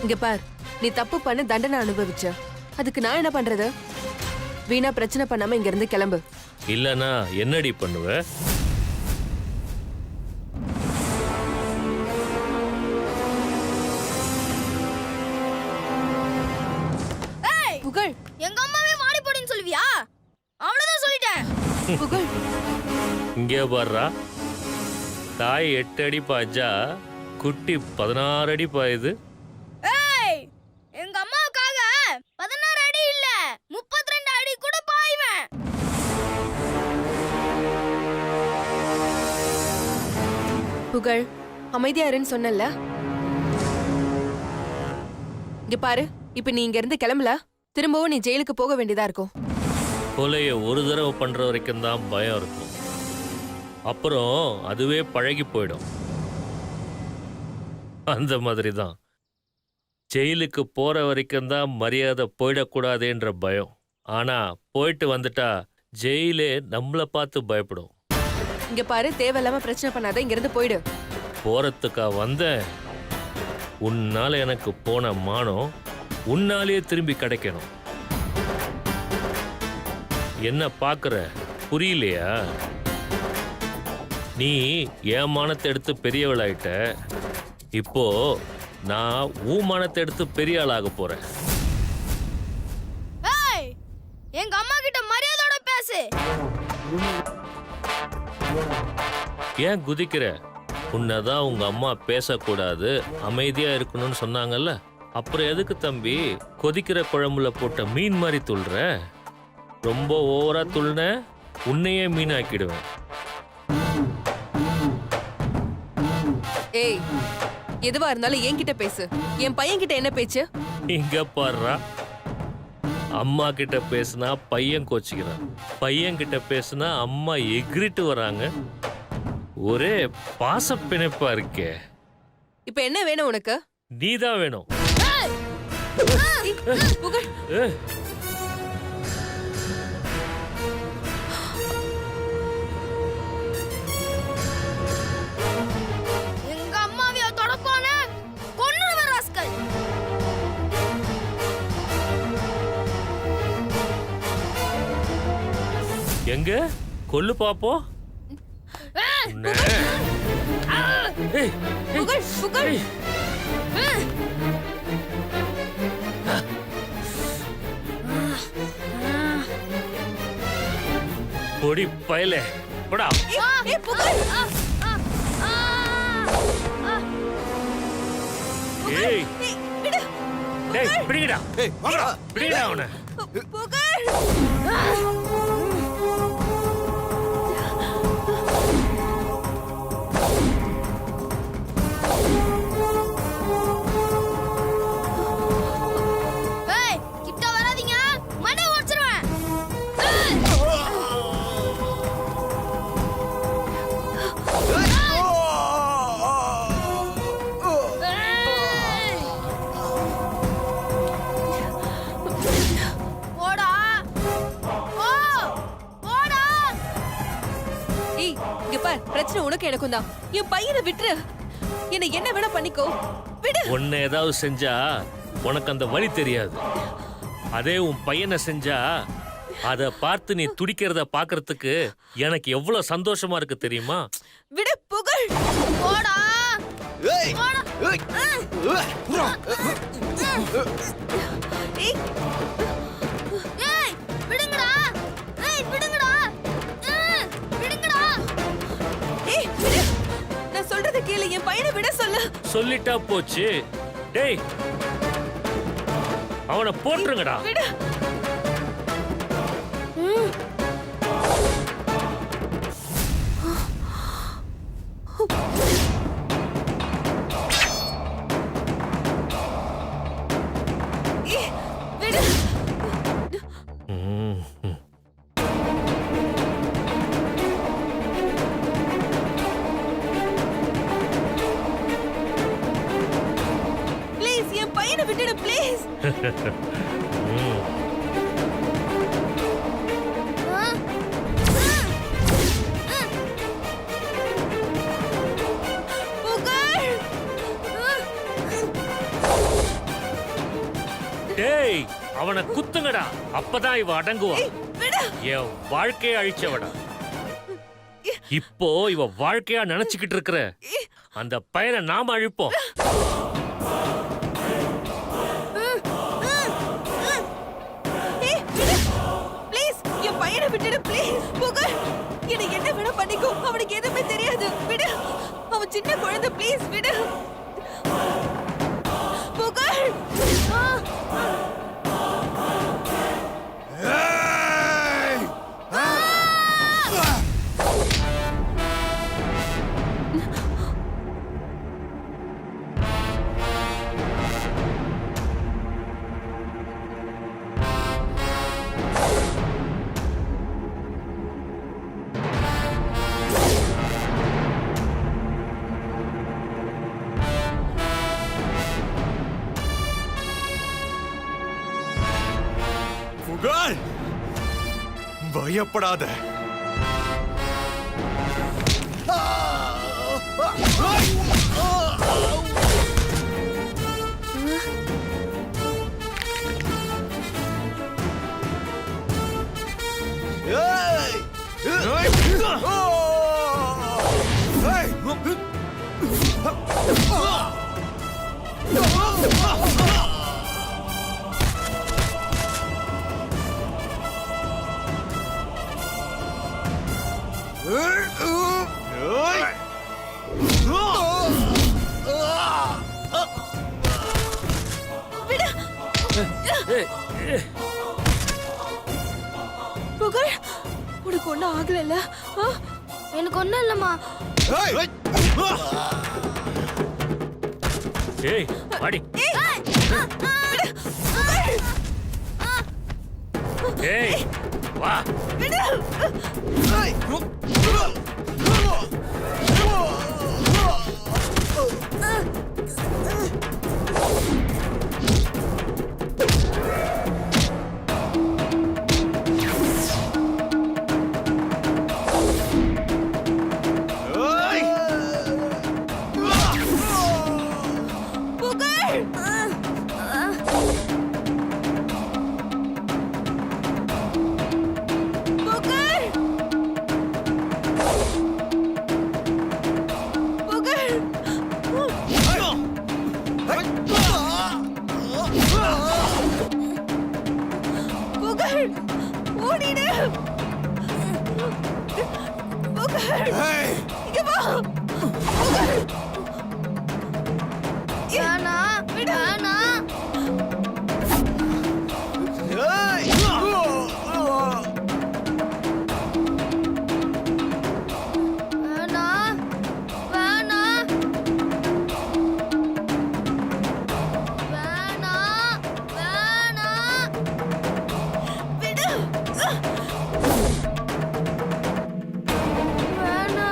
இங்க பார், நீ தப்பு பண்ண தண்டனை அனுபவிச்ச. அதுக்கு நான் என்ன பண்றது? வீணா பிரச்சனை பண்ணாம இங்க இருந்து கிளம்பு. இல்லனா என்னடி பண்ணுவ? புகழ், எங்க அம்மாவே மாடி போடின்னு சொல்லுவியா? அவ்வளவுதான் சொல்லிட்டேன். புகழ், இங்கே பாடுறா, தாய் 8 அடி பாய்ச்சா குட்டி 16 அடி பாயுது. ஏய், எங்க அம்மாவுக்காக 16 அடி இல்ல 32 அடி கூட பாய்வேன். புகழ், அமைதியா இருன்னு சொன்னல. இங்க பாரு, இப்ப நீ இங்க இருந்து கிளம்பல, திரும்பவும் நீ ஜெயிலுக்கு போக வேண்டியதா இருக்கும். கொலைய ஒரு தடவை பண்ற வரைக்கும் தான் பயம் இருக்கும், அப்புறம் அதுவே பழகி போயிடும். அந்த மாதிரி தான் ஜெயிலுக்கு போற வரைக்கும் தான் மரியாதை போயிடக்கூடாதுன்ற பயம். ஆனா போயிட்டு வந்துட்டா ஜெயிலே நம்மளை பார்த்து பயப்படும். இங்க பாரு, தேவையில்லாம பிரச்சனை பண்ணாத, இங்க இருந்து போயிடு. போறதுக்கா வந்தேன்? உன்னால எனக்கு போன மானம் உன்னாலேயே திரும்பி கிடைக்கணும். என்ன பாக்குற, புரியலையா? நீ என் மானத்தை எடுத்து பெரியவளாயிட்ட, இப்போ நான் உன் மானத்தை எடுத்து பெரிய ஆளாக போறேன். ஏய், எங்க அம்மா கிட்ட மரியாதையோட பேசு. ஏன் குதிக்கிற? உன்னதான் உங்க அம்மா பேசக்கூடாது, அமைதியா இருக்கணும்னு சொன்னாங்கல்ல, அப்புறம் எதுக்கு தம்பி கொதிக்கிற குழம்புல போட்ட மீன் மாதிரி துள்ளுற? ரொம்ப ஓவரா துள்ளுன உன்னையே மீன் ஆக்கிடுவேன். ஏய், எதுவா இருந்தாலும் என்கிட்ட பேசு. என் பையன் கிட்ட என்ன பேச்சு? இங்க பாருடா, அம்மா கிட்ட பேசுனா பையன் கோச்சிக்கிறான், பையன் கிட்ட பேசுனா அம்மா எகிரிட்டு வராங்க. ஒரே பாச பிணைப்பா இருக்கே. இப்ப என்ன வேணும் உனக்கு? நீதான் வேணும். புகழ், எங்க அம்மாவிய தொடப்பான கொன்னுடுவ ராஸ்கல். எங்க கொல்லு பாப்போம். புகழ், புகழ். பொடி பயலே, போடா. ஏய், புகழ். ஏய், ஏய், விடு. டேய் பிடிங்கடா. ஏய் வாங்கடா. பிடிங்கடா அவனை. புகழ். ஏய், கிட்ட வராதீங்க, மண்டை உடைச்சிருவேன். போடா, போ, போடா. ஏய், இங்க பார், பிரச்சனை உனக்கு எனக்கும் தான். என் பையனை விட்டுரு. என்ன வேணா பண்ணிக்கோ, விடு. உன்னை ஏதாவது செஞ்சா உனக்கு அந்த வழி தெரியாது. அதே உன் பையனை செஞ்சா அத பார்த்து நீ துடிக்கிறத பாக்குறதுக்கு எனக்கு எவ்வளவு சந்தோஷமா இருக்கு தெரியுமா? விடு புகழ். போடா. ஏய் ஏய் புறா. ஏய், ஏய், விடுங்கடா. ஏய், விடுங்கடா. விடுங்கடா. ஏய், விடு. நான் சொல்றத கேளு, என் பையனை விட சொல்லு. சொல்லிட்டா போச்சு. டேய் அவனை போட்டுருங்கடா. விடு. ஏய், விடு. ப்ளீஸ், என் பையனை விட்டுடு ப்ளீஸ். புகழ். டேய் அவனை குத்துங்கடா, அப்பதான் இவ அடங்குவான். விடு. என் வாழ்க்கையை அழிச்சவடா. இப்போ இவ வாழ்க்கையா நினைச்சுக்கிட்டு இருக்கிற அந்த பையனை நாம அழிப்போம். ஏய், விடு. ப்ளீஸ் என் பையனை விட்டுடு ப்ளீஸ். புகழ் என்னை என்ன வேணா பண்ணிக்கோ, அவனுக்கு எதுவுமே தெரியாது. விடு, அவன் சின்ன குழந்தை. ப்ளீஸ் விடு. புகழ். ஏய்! புகழ், பயப்படாத. ஏய்! புகழ், உனக்கு ஒண்ணும் ஆகலைல்ல? எனக்கு ஒண்ணும் இல்லம்மா. ஏய் வாடி. ஏய் வா. ஓடிடு. புகழ், இங்க வா. புகழ். வேணா வேணா. வேணா வேணா வேணா வேணா. விடு. வேணா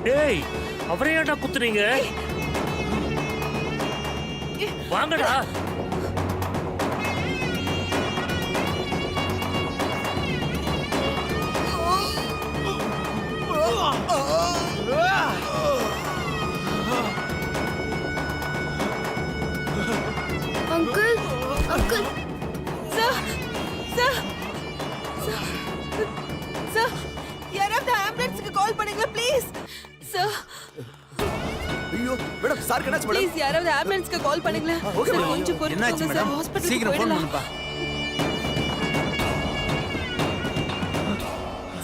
ஏய் அவரே ஏன்டா குத்துறீங்க? வாங்கடா. Uncle uncle sir sir sir யாராவது ஆம்புலன்ஸ்க்கு கால் பண்ணுங்க ப்ளீஸ். சார் ஐயோ மேடம் சார் என்னாச்சு மேடம்? ப்ளீஸ் யாராவது ஆம்புலன்ஸ்க்கு கால் பண்ணுங்க. Okay sir madam. கொஞ்சம் என்னாச்சு பொறுத்துக்கோங்க சார். மேடம்? ஹாஸ்பிடலுக்கு சீக்கிரம் ஃபோன் போயிடலாம். பண்ணுப்பா.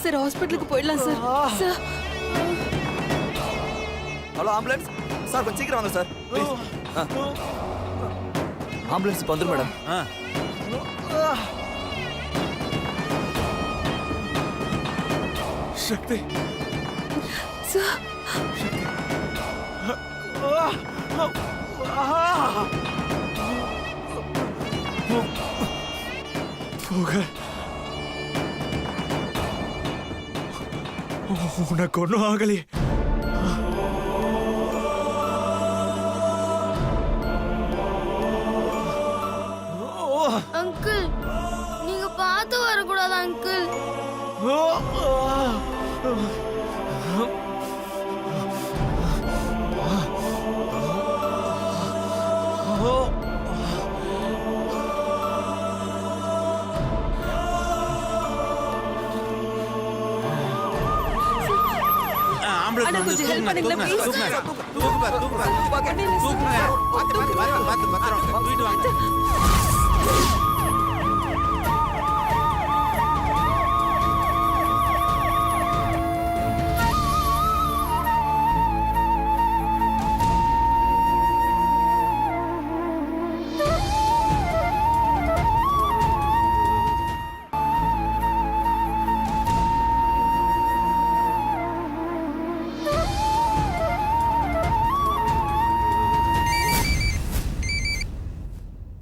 சார் ஹாஸ்பிடலுக்கு போயிடலாம் sir. Sir hello ambulance sir கொஞ்சம் சீக்கிரம் வாங்க சார் ப்ளீஸ். ஆம்புலன்ஸ் இப்போ வந்துரும் மேடம். ஆ சக்தி சார் புகழ் உனக்கு ஒன்றும் ஆகலையே. அங்கிள் நீங்க பார்த்து வரக்கூடாது அங்கிள். ஆம்புலன்ஸ் அண்ணா, வந்து கொஞ்சம் help பண்ணுங்களேன், please. தூக்குங்க பார்த்து பத்திரம் தூக்கிட்டு வாங்க.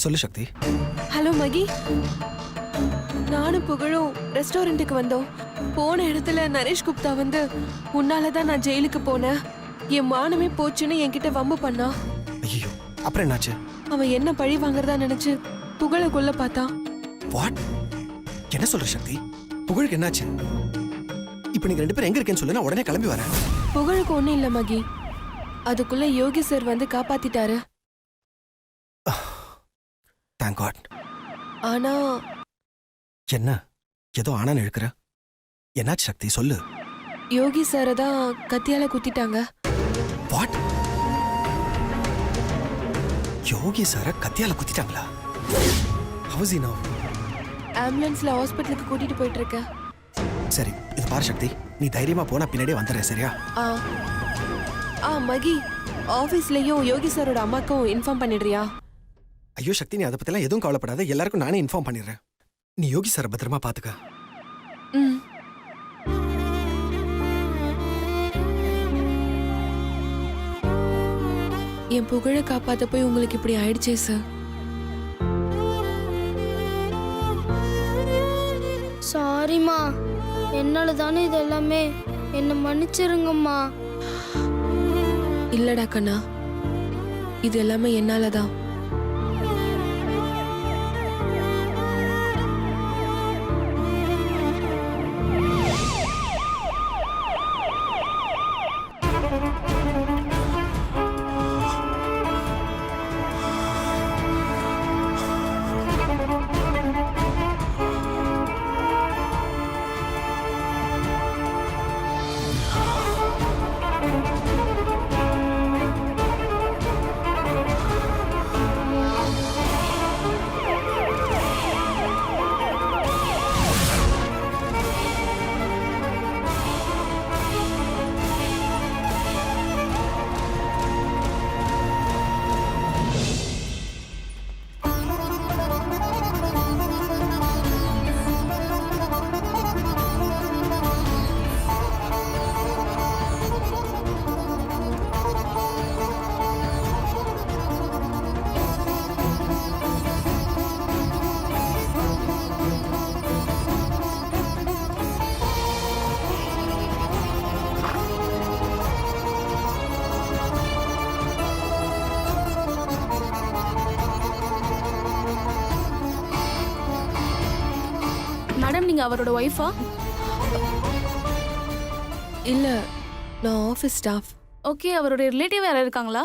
சொல்லு சக்தி. ஹலோ மகி, நானும் புகழும் ரெஸ்டாரண்ட்டுக்கு வந்தோம். போன இடத்துல நரேஷ் குப்தா வந்து உன்னால தான் நான் ஜெயிலுக்கு போனேன், என் மானமே போச்சுன்னு என்கிட்ட வம்பு பண்ணா. ஐயோ அப்புறம் என்னாச்சு? அவன் என்ன பழி வாங்குறதா நினைச்சு புகழை கொல்ல பார்த்தான். வாட்? என்ன சொல்ற சக்தி? புகழுக்கு என்னாச்சு? இப்போ நீங்க 2 பேரும் எங்க இருக்கேன்னு சொல்லு, நான் உடனே கிளம்பி வரேன். புகழுக்கு ஒண்ணும் இல்ல மகி, அதுக்குள்ள யோகி சார் வந்து காப்பாத்திட்டாரு. Thank God. ஆனா என்ன ஏதோ ஆனான்னு இழுக்கிற? என்னாச்சு சக்தி சொல்லு. யோகி சாரை தான் கத்தியால குத்திட்டாங்க. வாட்? யோகி சார கத்தியால குத்திட்டாங்களா? ஹவுஸ் நவ? ஆம்புலன்ஸ்ல ஹாஸ்பிட்டலுக்கு கூட்டிட்டு போயிட்டு இருக்கேன். சரி இது பாரு சக்தி, நீ தைரியமா போனா பின்னாடியே வந்துடுறேன் சரியா? மகி, ஆபீஸ்லயும் யோகி சாரோட அம்மாக்கும் இன்ஃபார்ம் பண்ணிடுறியா? ஐயோ சக்தி நீ அதை பத்திலாம் எதுவும் கவலைப்படாத, எல்லாருக்கும் நானே இன்ஃபார்ம் பண்ணிடுறேன். நீ யோகி சாரை பத்திரமா பாத்துக்க. ம். என் புகழை காப்பாத்த போய் உங்களுக்கு இப்படி ஆயிடுச்சே சார். சாரிம்மா, என்னால தானே இது எல்லாமே. என்ன மன்னிச்சிருங்கம்மா. இல்லடா கண்ணா, இது எல்லாமே என்னாலதான். அவரோட ஒய்ஃபா? இல்ல, நான் ஆபீஸ் ஸ்டாஃப். ஓகே, அவரோட ரிலேட்டிவ் யாராவது இருக்காங்களா?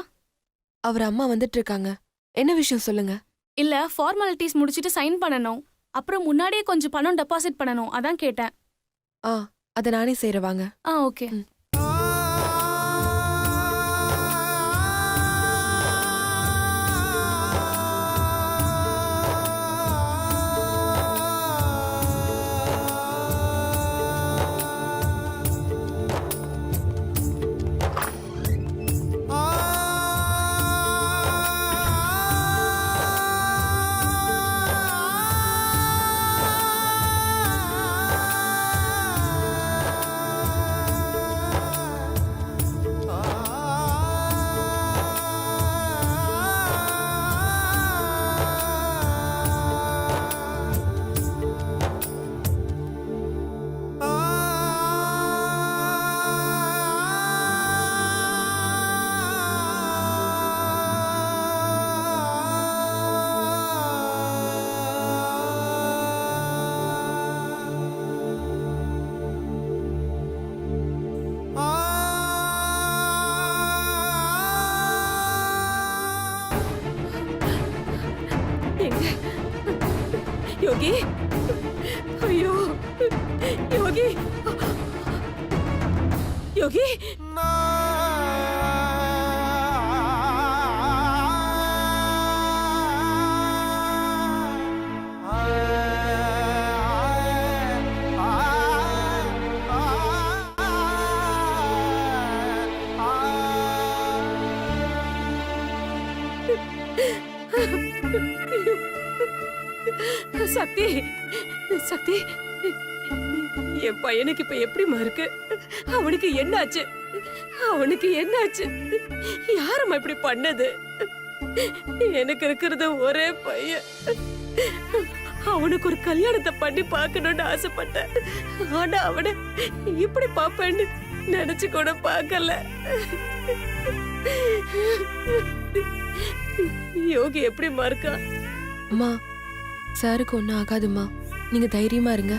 அவர் அம்மா வந்துட்டு இருக்காங்க. என்ன விஷயம் சொல்லுங்க. இல்ல, ஃபார்மாலிட்டிஸ் முடிச்சிட்டு சைன் பண்ணனும். அப்புறம் முன்னாடியே கொஞ்சம் பணம் டெபாசிட் பண்ணனும். அதான் கேட்டேன். அத நானே செய்றேன் வாங்க. ஓகே. யோகி, ஐயோ யோகி, யோகி. சக்தி, சக்தி, என் பையனுக்கு இப்ப எப்படிமா இருக்கு? அவனுக்கு என்னாச்சு? அவனுக்கு என்னாச்சு? யாரம்மா இப்படி பண்ணது? எனக்கு இருக்கிறது ஒரே பையன். அவனுக்கு ஒரு கல்யாணத்தை பண்ணி பார்க்கணும்னு ஆசைப்பட்டேன். ஆனா அவனை இப்படி பாப்பேன்னு நினைச்சு கூட பார்க்கல. யோகி எப்படிமா இருக்கா? அம்மா, சாருக்கு ஒன்றும் ஆகாதும்மா. நீங்க தைரியமா இருங்க.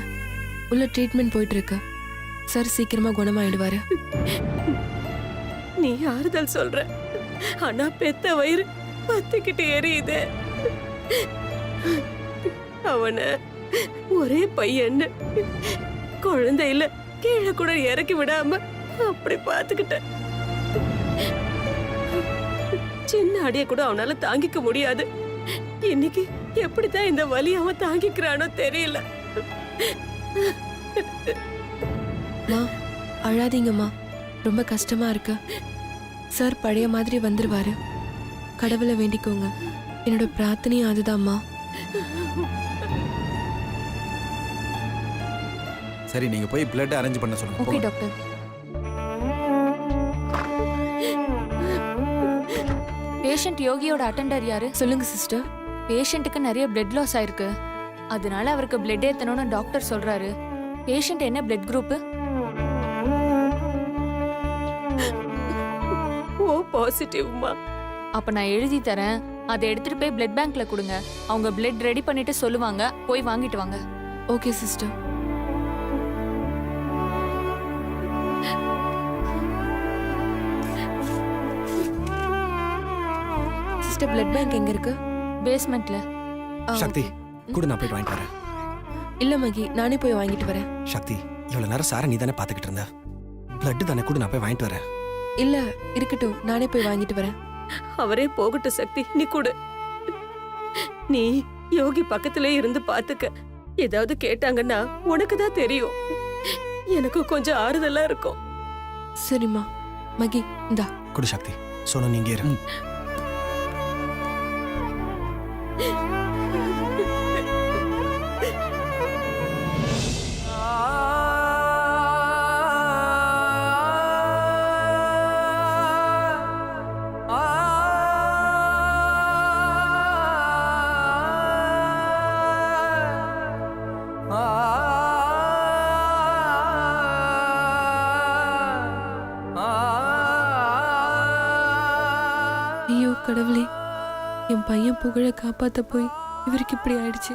உள்ள ட்ரீட்மெண்ட் போயிட்டு இருக்கு. சார் சீக்கிரமா குணமாயிடுவாரு. நீ ஆறுதல் சொல்ற, ஆனா பெத்த வயிறு பத்திக்கிட்டு எரியுது. அவன ஒரே பையன்னு குழந்தையில கீழே கூட இறக்கி விடாம அப்படி பாத்துக்கிட்டேன். சின்ன அடிய கூட அவனால தாங்கிக்க முடியாது. இன்னைக்கு எப்படிதான் இந்த வலி அவன் தாங்கிக்கிறானோ தெரியல. அழாதீங்கம்மா, ரொம்ப கஷ்டமா இருக்கு. சார் பழைய மாதிரி வந்துருவாரு. கடவுளை வேண்டிக்கோங்க. என்னோட பிரார்த்தனையும் அதுதான்மா. சரி, நீங்க போய் பிளட் அரேஞ்ச் பண்ண சொல்லுங்க. Okay doctor. பேஷண்ட் யோகியோட அட்டெண்டர் யாரு? சொல்லுங்க சிஸ்டர். பேஷண்ட்டுக்கு நிறைய பிளட் லாஸ் ஆயிருக்கு. அதனால அவருக்கு பிளட் ஏத்தணும்னு டாக்டர் சொல்றாரு. பேஷண்ட் என்ன பிளட் குரூப்? ஓ பாசிட்டிவ்மா. அப்ப நான் எழுதி தரேன். அதை எடுத்துட்டு போய் பிளட் பேங்க்ல கொடுங்க. அவங்க பிளட் ரெடி பண்ணிட்டு சொல்லுவாங்க. போய் வாங்கிட்டு வாங்க. Okay sister. Sister, blood bank எங்க இருக்கு? பேஸ்மெண்ட்ல. சக்தி, கூட நான் போய் வாங்கிட்டு வரேன். இல்ல மகி, நானே போய் வாங்கிட்டு வரேன். சக்தி, இவ்வளவு நேரம் சாரை நீ தானே பாத்துக்கிட்டு இருந்த. பிளட் தானே, கூட நான் போய் வாங்கிட்டு வரேன். இல்ல இருக்கட்டும், நானே போய் வாங்கிட்டு வரேன். அவரே போகட்டும் சக்தி, நீ கூட. நீ யோகி பக்கத்திலே இருந்து பாத்துக்க. ஏதாவது கேட்டாங்கன்னா உனக்கு தான் தெரியும். எனக்கு கொஞ்சம் ஆறுதலா இருக்கும். சரிம்மா. மகி இந்தா. கூட சக்தி, சொன்ன நீங்க இரு. ஐயோ கடவுளே, என் பையன் புகழை காப்பாத்த போய் இவருக்கு இப்படி ஆயிடுச்சு.